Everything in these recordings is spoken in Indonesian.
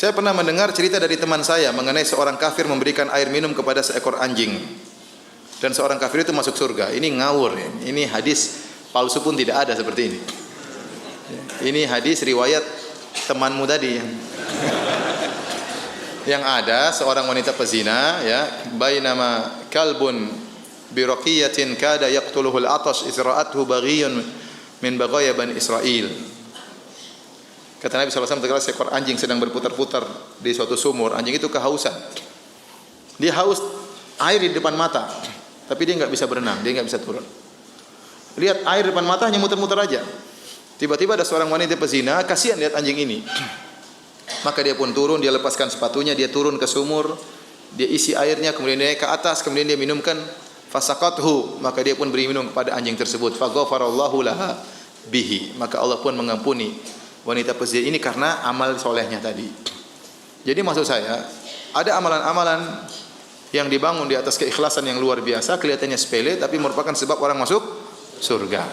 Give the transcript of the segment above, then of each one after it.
Saya pernah mendengar cerita dari teman saya mengenai seorang kafir memberikan air minum kepada seekor anjing. Dan seorang kafir itu masuk surga. Ini ngawur ya. Ini hadis palsu pun tidak ada seperti ini. Ini hadis riwayat temanmu tadi. Yang ada seorang wanita pezina ya, bainama kalbun biraqiyatin kada yaqtuluhu al-atash izra'athu baghiyun min baghaya bani Israil. Kata Nabi SAW, terkala seekor anjing sedang berputar-putar di suatu sumur. Anjing itu kehausan. Dia haus air di depan mata, tapi dia enggak bisa berenang, dia enggak bisa turun. Lihat air di depan mata hanya muter-muter aja. Tiba-tiba ada seorang wanita pezina, kasihan lihat anjing ini. Maka dia pun turun, dia lepaskan sepatunya, dia turun ke sumur, dia isi airnya, kemudian dia naik ke atas, kemudian dia minumkan fasaqathu, maka dia pun beri minum kepada anjing tersebut. Faghafarallahu laha bihi, maka Allah pun mengampuni wanita pezina ini karena amal solehnya tadi. Jadi maksud saya, ada amalan-amalan yang dibangun di atas keikhlasan yang luar biasa, kelihatannya sepele tapi merupakan sebab orang masuk surga.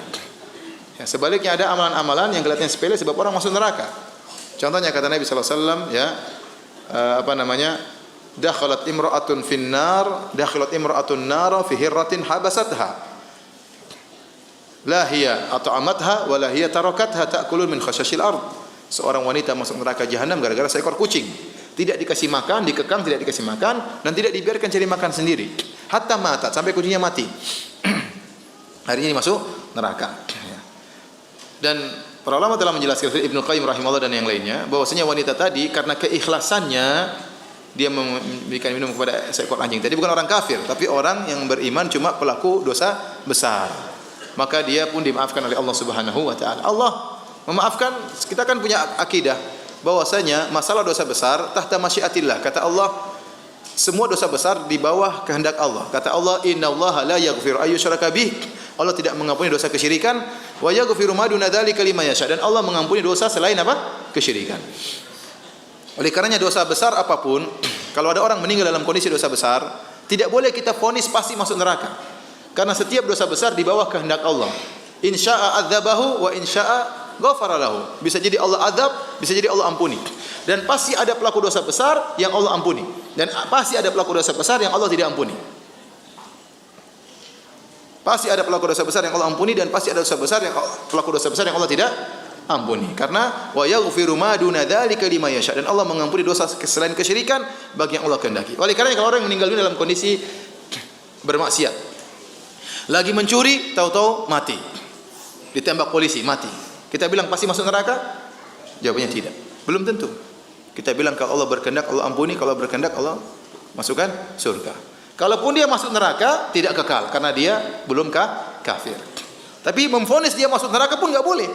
Ya, sebaliknya ada amalan-amalan yang kelihatannya sepele sebab orang masuk neraka. Contohnya kata Nabi sallallahu alaihi wasallam ya, dakhalat imra'atun nar fi hirratin habasatha. La hiya at'amatha wa la hiya tarakatha ta'kulu min khashashil ard. Seorang wanita masuk neraka jahanam gara-gara seekor kucing. Tidak dikasih makan, dikekang tidak dikasih makan dan tidak dibiarkan cari makan sendiri. Hatta mata, sampai kucingnya mati. Akhirnya ini masuk neraka. Dan para ulama telah menjelaskan, Ibnu Qayyim rahimahullah dan yang lainnya, bahwasanya wanita tadi karena keikhlasannya dia memberikan minum kepada seekor anjing. Tadi bukan orang kafir, tapi orang yang beriman, cuma pelaku dosa besar. Maka dia pun dimaafkan oleh Allah Subhanahu wa taala. Allah memaafkan. Kita kan punya akidah bahwasanya masalah dosa besar tahta masyiatillah. Kata Allah, semua dosa besar di bawah kehendak Allah. Kata Allah, innallaha la yaghfiru ayyushraka bih. Allah tidak mengampuni dosa kesyirikan, wa yaghfiru ma duna dzalika liman yasha. Dan Allah mengampuni dosa selain apa? Kesyirikan. Oleh karenanya dosa besar apapun, kalau ada orang meninggal dalam kondisi dosa besar, tidak boleh kita vonis pasti masuk neraka. Karena setiap dosa besar di bawah kehendak Allah. Insya'a adzabahu wa insya'a ghafara lahu. Bisa jadi Allah azab, bisa jadi Allah ampuni. Dan pasti ada pelaku dosa besar yang Allah ampuni. Dan pasti ada pelaku dosa besar yang Allah tidak ampuni. Pasti ada pelaku dosa besar yang Allah ampuni dan pasti ada dosa besar yang pelaku dosa besar yang Allah tidak ampuni. Karena wa yaghfiru ma duna dzalika liman yasha. Dan Allah mengampuni dosa selain kesyirikan bagi yang Allah kehendaki. Oleh karena kalau orang yang meninggal dunia dalam kondisi bermaksiat, lagi mencuri, tahu-tahu mati. Ditembak polisi, mati. Kita bilang pasti masuk neraka? Jawabannya tidak. Belum tentu. Kita bilang kalau Allah berkehendak Allah ampuni, kalau berkehendak Allah masukkan surga. Kalaupun dia masuk neraka tidak kekal karena dia belum kafir. Tapi memvonis dia masuk neraka pun enggak boleh.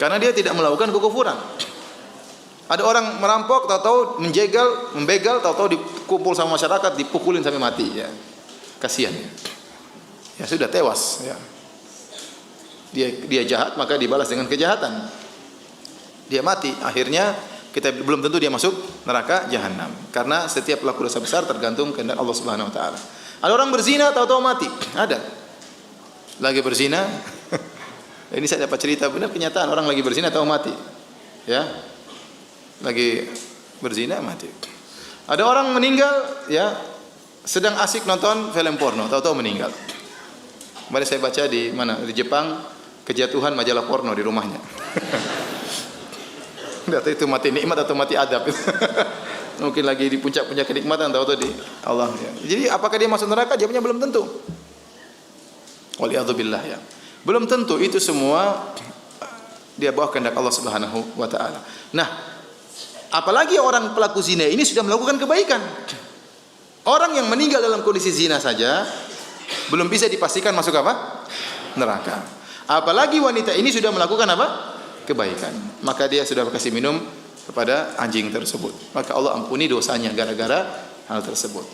Karena dia tidak melakukan kekufuran. Ada orang merampok, tahu-tahu membegal, tahu-tahu dikumpul sama masyarakat, dipukulin sampai mati ya. Kasihan ya. Ya sudah tewas ya. Dia jahat maka dibalas dengan kejahatan. Dia mati, akhirnya kita belum tentu dia masuk neraka jahanam. Karena setiap pelaku dosa besar tergantung kehendak Allah Subhanahu wa taala. Ada orang berzina tahu-tahu mati. Ada. Lagi berzina. Ini saya dapat cerita benar kenyataan orang lagi berzina tahu mati. Ya. Lagi berzina mati. Ada orang meninggal ya sedang asik nonton film porno, tahu-tahu meninggal. Kemarin saya baca di mana? Di Jepang, kejatuhan majalah porno di rumahnya. Enggak tahu itu mati nikmat atau mati adab. Mungkin lagi di puncak-puncak kenikmatan, tahu-tahu di Allah ya. Jadi apakah dia masuk neraka? Jawabnya belum tentu. Waliyadzubillah ya. Belum tentu, itu semua dia bawa kehendak Allah Subhanahu wa taala. Nah, apalagi orang pelaku zina ini sudah melakukan kebaikan. Orang yang meninggal dalam kondisi zina saja belum bisa dipastikan masuk apa? Neraka. Apalagi wanita ini sudah melakukan apa? Kebaikan. Maka dia sudah kasih minum kepada anjing tersebut. Maka Allah ampuni dosanya gara-gara hal tersebut.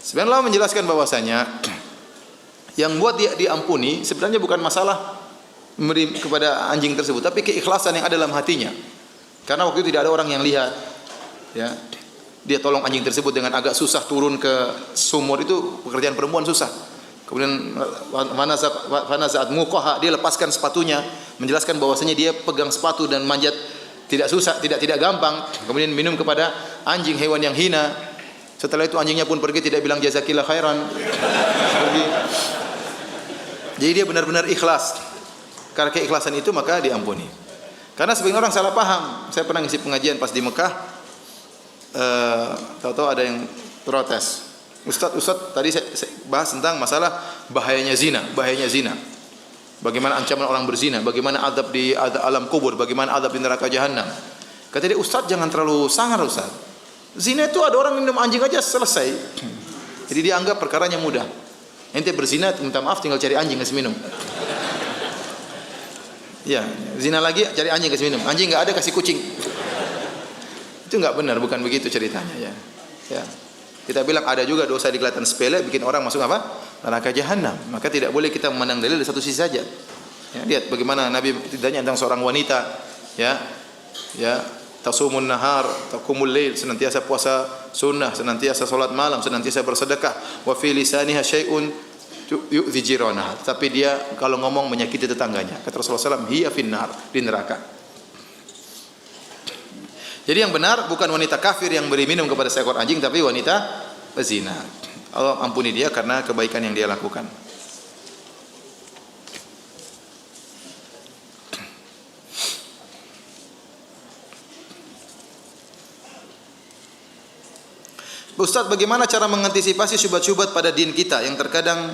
Sebenarnya Allah menjelaskan bahwasanya yang buat dia diampuni sebenarnya bukan masalah memberi kepada anjing tersebut, tapi keikhlasan yang ada dalam hatinya. Karena waktu itu tidak ada orang yang lihat. Ya. Dia tolong anjing tersebut dengan agak susah turun ke sumur, itu pekerjaan perempuan susah. Kemudian mana saat muqaha dia lepaskan sepatunya, menjelaskan bahwasanya dia pegang sepatu dan manjat tidak susah, tidak gampang. Kemudian minum kepada anjing, hewan yang hina. Setelah itu anjingnya pun pergi, tidak bilang jazakillah khairan. Jadi dia benar-benar ikhlas. Karena keikhlasan itu maka diampuni. Karena sebagian orang salah paham. Saya pernah ngisi pengajian pas di Mekah, tahu-tahu ada yang protes. Ustaz, tadi saya bahas tentang masalah bahayanya zina. Bagaimana ancaman orang berzina, bagaimana adab di alam kubur, bagaimana adab di neraka jahanam. Kata dia, Ustaz jangan terlalu sangar Ustaz. Zina itu ada orang minum anjing aja selesai. Jadi dia anggap perkaranya mudah. Ente berzina, minta maaf tinggal cari anjing kasih minum. Ya, zina lagi cari anjing kasih minum. Anjing enggak ada kasih kucing. Itu enggak benar, bukan begitu ceritanya ya. Ya. Kita bilang ada juga dosa di kelihatan sepele bikin orang masuk apa? Neraka jahanam. Maka tidak boleh kita memandang dalil dari satu sisi saja. Ya, lihat bagaimana Nabi ditanya tentang seorang wanita, ya. Ya, tasumun nahar, taqumul lail, senantiasa puasa sunnah, senantiasa salat malam, senantiasa bersedekah. Wa fi lisaniha syai'un yu'dhi jirana. Tapi dia kalau ngomong menyakiti tetangganya. Kata Rasulullah SAW, hiya finnar, di neraka. Jadi yang benar bukan wanita kafir yang beri minum kepada seekor anjing, tapi wanita pezina. Allah ampuni dia karena kebaikan yang dia lakukan. Ustaz, bagaimana cara mengantisipasi syubhat-syubhat pada din kita yang terkadang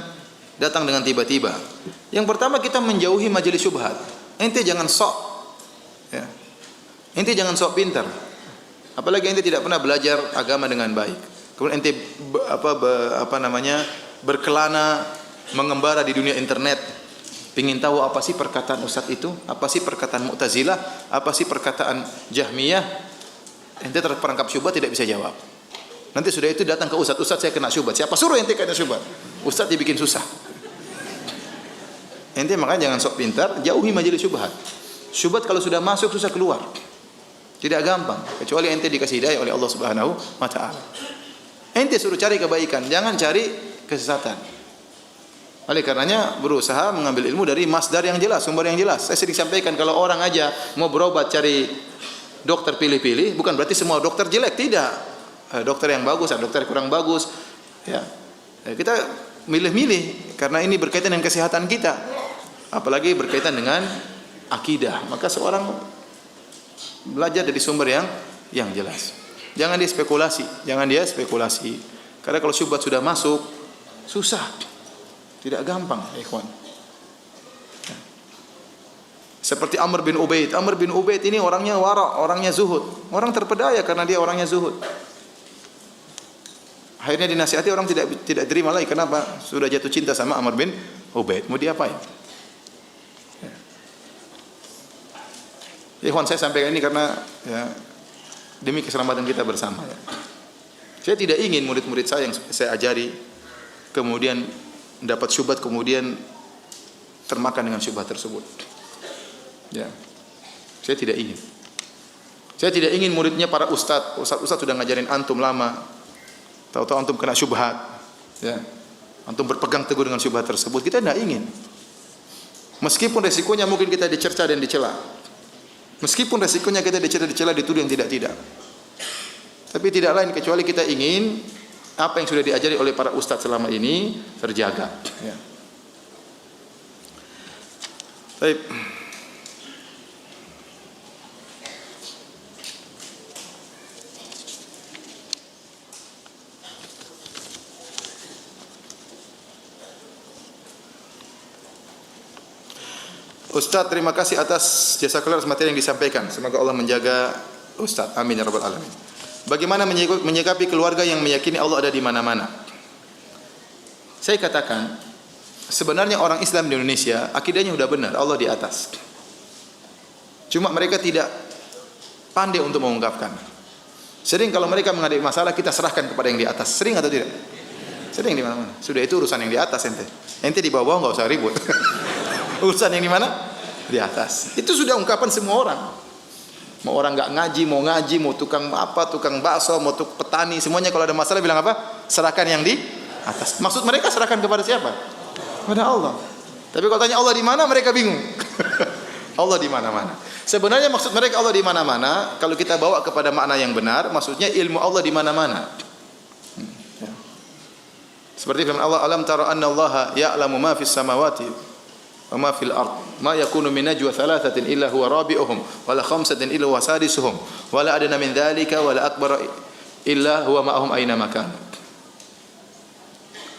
datang dengan tiba-tiba? Yang pertama, kita menjauhi majelis syubhat. Ente jangan sok, ya. Ente jangan sok pintar. Apalagi ente tidak pernah belajar agama dengan baik. Kemudian ente berkelana mengembara di dunia internet, ingin tahu apa sih perkataan Ustaz itu, apa sih perkataan Mu'tazilah, apa sih perkataan Jahmiyah. Ente terperangkap syubhat tidak bisa jawab. Nanti sudah itu datang ke Ustaz, Ustaz saya kena syubhat. Siapa suruh ente kena syubhat? Ustaz dibikin susah. Ente makanya jangan sok pintar, jauhi majelis syubhat. Syubhat kalau sudah masuk susah keluar. Tidak gampang, kecuali ente dikasih hidayah oleh Allah Subhanahu wa taala. Ente suruh cari kebaikan, jangan cari kesesatan. Oleh karenanya berusaha mengambil ilmu dari masdar yang jelas, sumber yang jelas. Saya sering sampaikan kalau orang aja mau berobat cari dokter pilih-pilih, bukan berarti semua dokter jelek, tidak. Dokter yang bagus, ada dokter yang kurang bagus. Ya. Kita milih-milih karena ini berkaitan dengan kesehatan kita. Apalagi berkaitan dengan akidah. Maka seorang belajar dari sumber yang jelas. Jangan dia spekulasi. Karena kalau syubhat sudah masuk, susah. Tidak gampang, ikhwan. Seperti Amr bin Ubaid. Amr bin Ubaid ini orangnya wara, orangnya zuhud. Orang terpedaya karena dia orangnya zuhud. Akhirnya dinasihati orang tidak terima lagi. Kenapa? Sudah jatuh cinta sama Amr bin Ubaid. Mau diapain? Ikhwan, saya sampaikan ini karena ya, demi keselamatan kita bersama. Ya. Saya tidak ingin murid-murid saya yang saya ajari kemudian dapat syubhat, kemudian termakan dengan syubhat tersebut. Ya. Saya tidak ingin. Saya tidak ingin muridnya para ustaz sudah ngajarin antum lama. Tahu-tahu antum kena syubhat. Ya. Antum berpegang teguh dengan syubhat tersebut. Kita tidak ingin. Meskipun resikonya mungkin kita dicerca dan dicela. Meskipun resikonya kita dicela, dituduh yang tidak-tidak. Tapi tidak lain kecuali kita ingin apa yang sudah diajari oleh para ustaz selama ini terjaga. Ya. Baik. Ustaz, terima kasih atas jasa kelas materi yang disampaikan. Semoga Allah menjaga Ustaz. Amin ya rabbal alamin. Bagaimana menyikapi keluarga yang meyakini Allah ada di mana-mana? Saya katakan, sebenarnya orang Islam di Indonesia akidahnya sudah benar, Allah di atas. Cuma mereka tidak pandai untuk mengungkapkan. Sering kalau mereka menghadapi masalah, kita serahkan kepada yang di atas. Sering atau tidak? Sering di mana-mana. Sudah itu urusan yang di atas ente. Ente di bawah enggak usah ribut. Urusan yang di mana? Di atas. Itu sudah ungkapan semua orang. Mau orang enggak ngaji, mau tukang apa, tukang bakso, mau petani, semuanya kalau ada masalah bilang apa? Serahkan yang di atas. Maksud mereka serahkan kepada siapa? Kepada Allah. Tapi kalau tanya Allah di mana, mereka bingung. Allah di mana-mana. Sebenarnya maksud mereka Allah di mana-mana, kalau kita bawa kepada makna yang benar, maksudnya ilmu Allah di mana-mana. Seperti firman Allah, alam tara anna Allah ya'lamu ma fis samawati wa ma fil ard, ma yakunu min najwa thalathatin illa huwa rabi'uhum wa la khamsatin illa huwa sadisuhum wa la adna min dhalika wa la akbar illa huwa ma'ahum aina makan.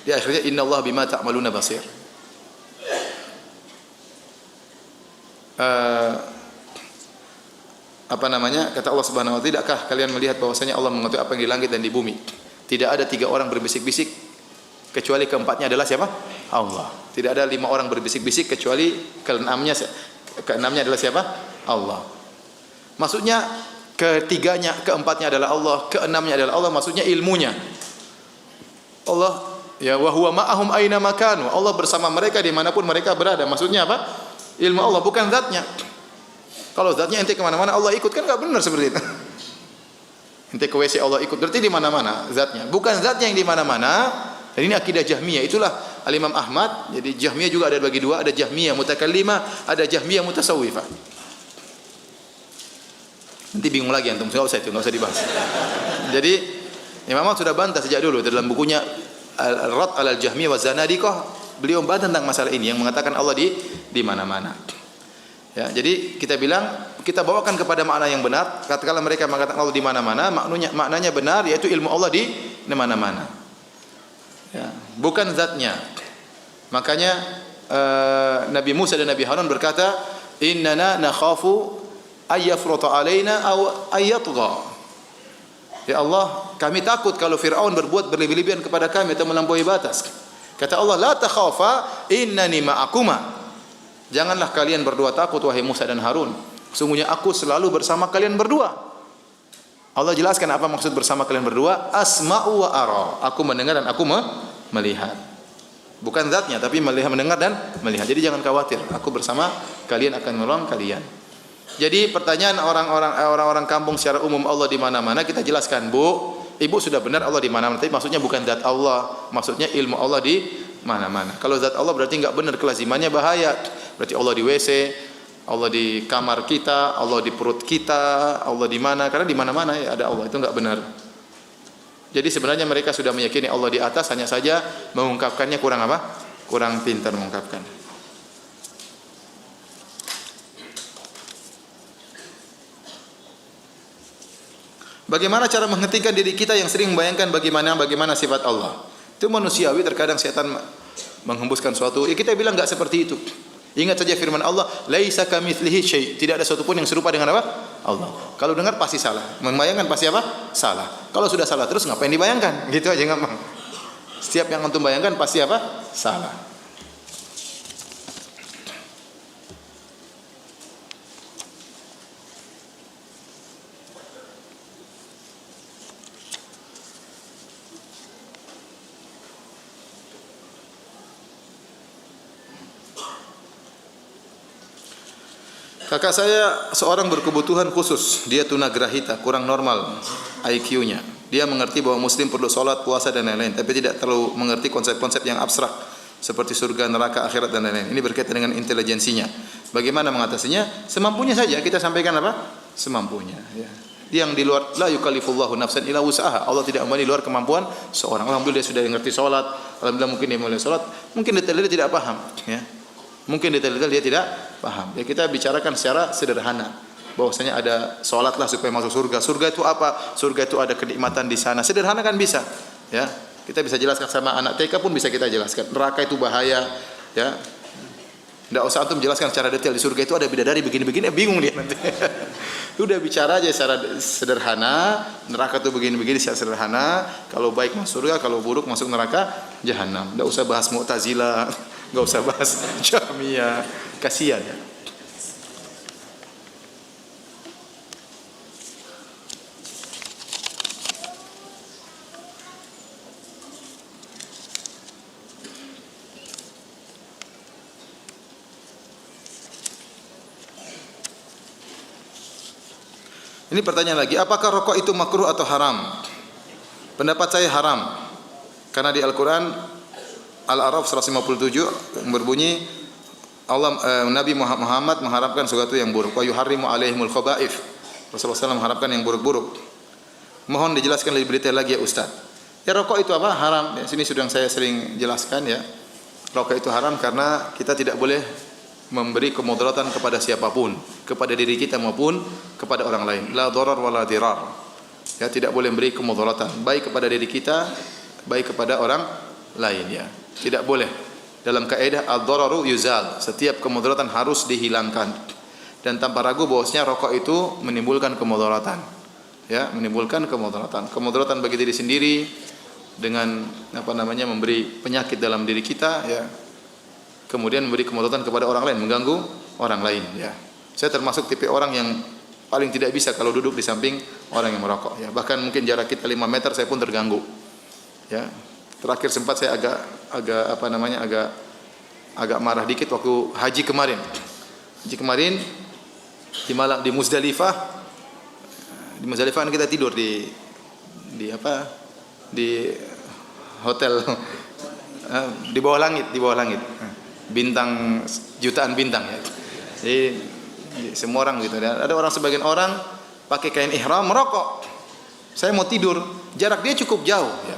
Di akhirnya inna Allah bima ta'maluna basir. Apa namanya, kata Allah Subhanahu wa taala, tidakkah kalian melihat bahwasanya Allah mengetahui apa yang di langit dan di bumi? Tidak ada 3 orang berbisik-bisik kecuali keempatnya adalah siapa? Allah. Tidak ada 5 orang berbisik-bisik kecuali keenamnya adalah siapa? Allah. Maksudnya ketiganya, keempatnya adalah Allah, keenamnya adalah Allah, maksudnya ilmunya. Allah ya wa huwa ma'ahum aina makanu. Allah bersama mereka dimanapun mereka berada. Maksudnya apa? Ilmu Allah, bukan zatnya. Kalau zatnya ente kemana-mana Allah ikut, kan nggak benar seperti itu. Ente ke WC Allah ikut, berarti di mana-mana zatnya. Bukan zatnya yang di mana-mana. Dan ini akidah Jahmiyah. Itulah Al-Imam Ahmad. Jadi Jahmiyah juga ada bagi 2, ada Jahmiyah mutakallimah, ada Jahmiyah mutasawwifah. Nanti bingung lagi antum, enggak usah dibahas. Jadi Imam Ahmad sudah bantah sejak dulu dalam bukunya Al-Rad 'alal Jahmiyah wa Zanadiqah. Beliau bantah tentang masalah ini yang mengatakan Allah di mana-mana. Ya, jadi kita bilang, kita bawakan kepada makna yang benar. Katakanlah mereka mengatakan Allah di mana-mana, maknanya benar, yaitu ilmu Allah di mana-mana. Ya, bukan zatnya. Makanya Nabi Musa dan Nabi Harun berkata, "Innana nakhafu ayyafruta alaina aw ayyatgha." Ya Allah, kami takut kalau Firaun berbuat berlebih-lebihan kepada kami atau melampaui batas. Kata Allah, "La takhafa, innani ma'akuma." Janganlah kalian berdua takut wahai Musa dan Harun. Sungguhnya aku selalu bersama kalian berdua. Allah jelaskan apa maksud bersama kalian berdua. Asma'u wa ara. Aku mendengar dan aku melihat. Bukan zatnya tapi mendengar dan melihat. Jadi jangan khawatir. Aku bersama kalian akan menolong kalian. Jadi pertanyaan orang-orang kampung secara umum Allah di mana-mana, kita jelaskan, Bu, Ibu sudah benar Allah di mana-mana. Tapi maksudnya bukan zat Allah, maksudnya ilmu Allah di mana-mana. Kalau zat Allah berarti enggak benar, kelazimannya bahaya. Berarti Allah di WC, Allah di kamar kita, Allah di perut kita, Allah di mana? Karena di mana-mana ya ada Allah, itu enggak benar. Jadi sebenarnya mereka sudah meyakini Allah di atas, hanya saja mengungkapkannya kurang apa? Kurang pintar mengungkapkan. Bagaimana cara menghentikan diri kita yang sering membayangkan bagaimana sifat Allah? Itu manusiawi, terkadang setan menghembuskan suatu. Ya kita bilang enggak seperti itu. Ingat saja firman Allah, laisa kamitslihi syai'. Tidak ada sesuatu pun yang serupa dengan apa? Allah. Kalau dengar pasti salah. Membayangkan pasti apa? Salah. Kalau sudah salah terus ngapain dibayangkan? Gitu aja gampang. Setiap yang antum bayangkan pasti apa? Salah. Kakak saya seorang berkebutuhan khusus, dia tunagrahita, kurang normal IQ-nya. Dia mengerti bahwa muslim perlu sholat, puasa dan lain-lain, tapi tidak terlalu mengerti konsep-konsep yang abstrak seperti surga, neraka, akhirat dan lain-lain. Ini berkaitan dengan intelijensinya. Bagaimana mengatasinya? Semampunya saja, kita sampaikan apa? Semampunya. Ya. Yang di luar, la yukallifullahu nafsan illa wus'aha. Allah tidak membebani luar kemampuan seorang. Alhamdulillah dia sudah mengerti sholat, alhamdulillah mungkin dia mulai sholat, mungkin detail-detail dia tidak paham. Ya. Mungkin detail-detail dia tidak paham. Ya kita bicarakan secara sederhana. Bahwasanya ada salatlah supaya masuk surga. Surga itu apa? Surga itu ada kenikmatan di sana. Sederhana kan bisa. Ya. Kita bisa jelaskan sama anak TK pun bisa kita jelaskan. Neraka itu bahaya, ya. Enggak usah antum jelaskan secara detail. Di surga itu ada bidadari begini-begini, bingung dia nanti. Udah bicara aja secara sederhana. Neraka itu begini-begini secara sederhana. Kalau baik masuk surga, kalau buruk masuk neraka jahanam. Enggak usah bahas Mu'tazilah. Enggak usah bahas Jahmiyah, kasihan ya. Ini pertanyaan lagi, apakah rokok itu makruh atau haram? Pendapat saya haram. Karena di Al-Qur'an Al-A'raf 157 berbunyi Nabi Muhammad mengharapkan sesuatu yang buruk. Wa yuharrimu alaihimul khaba'ith. Rasulullah SAW mengharapkan yang buruk-buruk. Mohon dijelaskan lebih detail lagi ya Ustaz. Ya rokok itu apa? Haram. Ya, sini sudah saya sering jelaskan ya. Rokok itu haram karena kita tidak boleh memberi kemudaratan kepada siapapun, kepada diri kita maupun kepada orang lain. La dharar wa la dirar. Ya, tidak boleh memberi kemudaratan baik kepada diri kita, baik kepada orang lain ya. Tidak boleh. Dalam kaidah ad-dhararu yuzal. Setiap kemudaratan harus dihilangkan. Dan tanpa ragu bahwasanya rokok itu menimbulkan kemudaratan. Ya, menimbulkan kemudaratan. Kemudaratan bagi diri sendiri dengan memberi penyakit dalam diri kita ya. Kemudian memberi kemudaratan kepada orang lain, mengganggu orang lain ya. Saya termasuk tipe orang yang paling tidak bisa kalau duduk di samping orang yang merokok ya. Bahkan mungkin jarak kita 5 meter saya pun terganggu. Ya. Terakhir sempat saya agak marah dikit waktu haji kemarin. Haji kemarin di Muzdalifah. Di Muzdalifah kita tidur di hotel di bawah langit. Bintang jutaan bintang ya. Jadi semua orang gitu. Ada orang sebagian orang pakai kain ihram merokok. Saya mau tidur, jarak dia cukup jauh ya.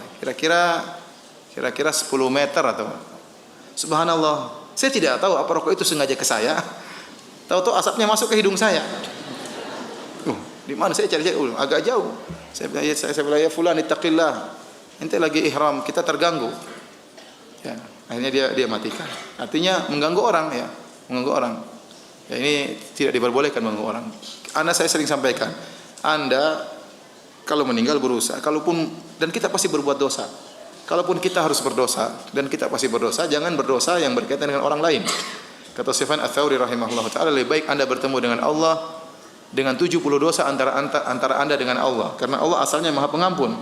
Kira-kira 10 meter atau subhanallah. Saya tidak tahu apa rokok itu sengaja ke saya. Tahu-tahu asapnya masuk ke hidung saya. Di mana saya cari agak jauh. Saya bilang ya fulan ittaqillah. Ente lagi ihram, kita terganggu. Ya, akhirnya dia matikan. Artinya mengganggu orang ya, mengganggu orang. Ya ini tidak diperbolehkan mengganggu orang. Saya sering sampaikan, Anda kalau meninggal berusaha, dan kita pasti berbuat dosa. Kalaupun kita harus berdosa dan kita pasti berdosa, jangan berdosa yang berkaitan dengan orang lain. Kata Sufyan Ats-Tsauri rahimahullah taala, lebih baik Anda bertemu dengan Allah dengan 70 dosa antara Anda dengan Allah, karena Allah asalnya Maha Pengampun.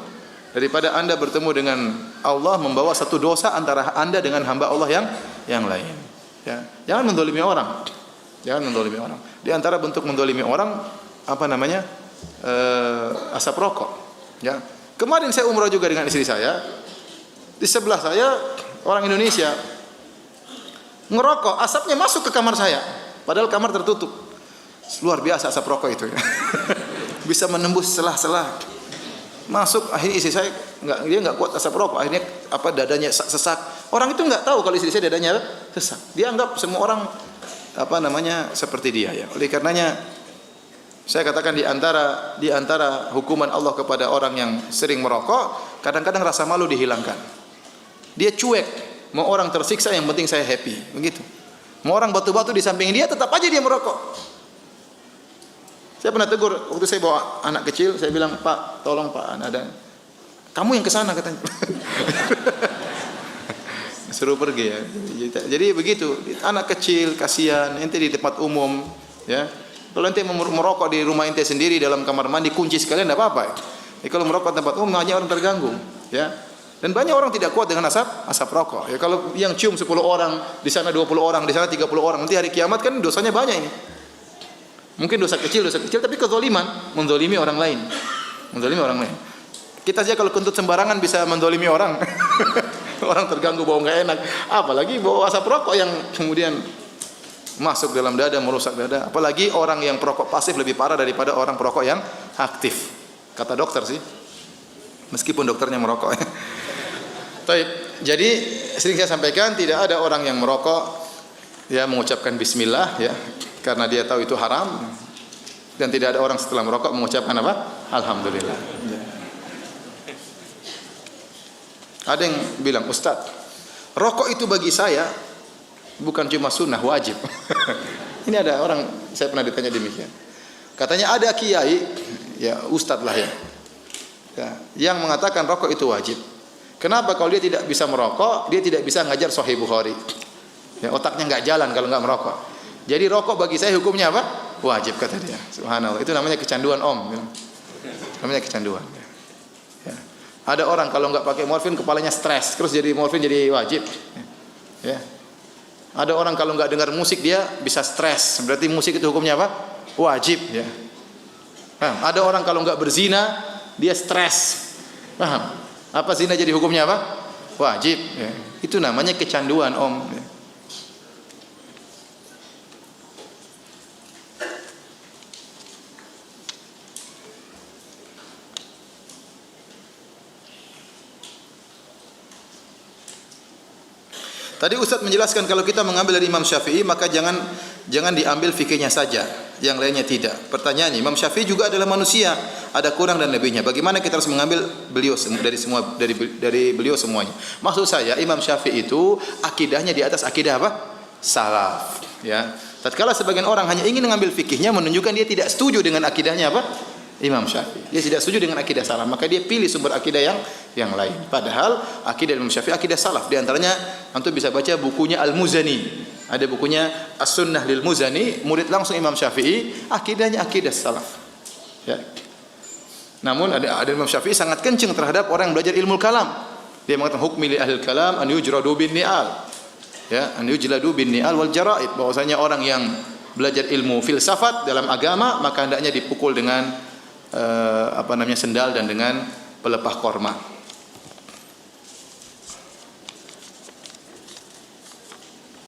Daripada Anda bertemu dengan Allah membawa satu dosa antara Anda dengan hamba Allah yang lain. Ya, jangan mendolimi orang. Jangan mendolimi orang. Di antara bentuk mendolimi orang asap rokok. Ya. Kemarin saya umrah juga dengan istri saya. Di sebelah saya orang Indonesia ngerokok, asapnya masuk ke kamar saya. Padahal kamar tertutup. Luar biasa asap rokok itu. Bisa menembus celah-celah. Masuk, akhirnya istri saya dia enggak kuat asap rokok, akhirnya dadanya sesak. Orang itu enggak tahu kalau istri saya dadanya sesak. Dia anggap semua orang seperti dia ya. Oleh karenanya saya katakan di antara hukuman Allah kepada orang yang sering merokok, kadang-kadang rasa malu dihilangkan. Dia cuek, mau orang tersiksa yang penting saya happy, begitu. Mau orang batu-batu di samping dia tetap aja dia merokok. Saya pernah tegur waktu saya bawa anak kecil, saya bilang, "Pak, tolong Pak, ada kamu yang ke sana," katanya. Suruh pergi ya. Jadi begitu, anak kecil kasihan, ente di tempat umum ya. Kalau ente merokok di rumah ente sendiri dalam kamar mandi kunci sekalian enggak apa-apa. Ya, kalau merokok di tempat umum hanya orang terganggu, ya. Dan banyak orang tidak kuat dengan asap rokok. Ya kalau yang cium 10 orang, di sana 20 orang, di sana 30 orang, nanti hari kiamat kan dosanya banyak ini. Mungkin dosa kecil tapi kezaliman, menzalimi orang lain. Menzalimi orang lain. Kita saja kalau kentut sembarangan bisa menzalimi orang. Orang terganggu bau enggak enak, apalagi bau asap rokok yang kemudian masuk dalam dada, merusak dada. Apalagi orang yang perokok pasif lebih parah daripada orang perokok yang aktif. Kata dokter sih. Meskipun dokternya merokok. Baik, jadi sering saya sampaikan tidak ada orang yang merokok ya mengucapkan bismillah ya karena dia tahu itu haram, dan tidak ada orang setelah merokok mengucapkan apa? Alhamdulillah. Ya. Ada yang bilang, "Ustaz, rokok itu bagi saya bukan cuma sunnah, wajib." Ini ada orang, saya pernah ditanya demikian. Katanya ada kiai, ya ustadz lah ya, yang mengatakan rokok itu wajib. Kenapa? Kalau dia tidak bisa merokok, dia tidak bisa ngajar Sahih Bukhari. Ya, otaknya nggak jalan kalau nggak merokok. Jadi rokok bagi saya hukumnya apa? Wajib, kata dia. Subhanallah. Itu namanya kecanduan om. Namanya kecanduan. Ya. Ada orang kalau nggak pakai morfin kepalanya stres, terus jadi morfin jadi wajib. Ya. Ada orang kalau nggak dengar musik dia bisa stres, berarti musik itu hukumnya apa? Wajib. Ya. Nah, ada orang kalau nggak berzina dia stres. Paham? Apa zina jadi hukumnya apa? Wajib. Ya. Itu namanya kecanduan om. Ya. Tadi Ustaz menjelaskan kalau kita mengambil dari Imam Syafi'i maka jangan diambil fikihnya saja, yang lainnya tidak. Pertanyaannya, Imam Syafi'i juga adalah manusia, ada kurang dan lebihnya. Bagaimana kita harus mengambil beliau dari beliau semuanya? Maksud saya Imam Syafi'i itu akidahnya di atas akidah apa? Salaf, ya. Tatkala sebagian orang hanya ingin mengambil fikihnya menunjukkan dia tidak setuju dengan akidahnya apa? Imam Syafi'i. Dia tidak setuju dengan akidah salaf, maka dia pilih sumber akidah yang lain. Padahal akidah Imam Syafi'i akidah salaf. Di antaranya antum bisa baca bukunya Al-Muzani. Ada bukunya As-Sunnah lil Muzani, murid langsung Imam Syafi'i, akidahnya akidah salaf. Ya. Namun ada Imam Syafi'i sangat kencing terhadap orang yang belajar ilmu kalam. Dia mengatakan hukmi li ahli kalam an yujradu bin ni'al. Ya, an yujladu bin ni'al wal jara'id. Bahwasanya orang yang belajar ilmu filsafat dalam agama maka hendaknya dipukul dengan sendal dan dengan pelepah korma.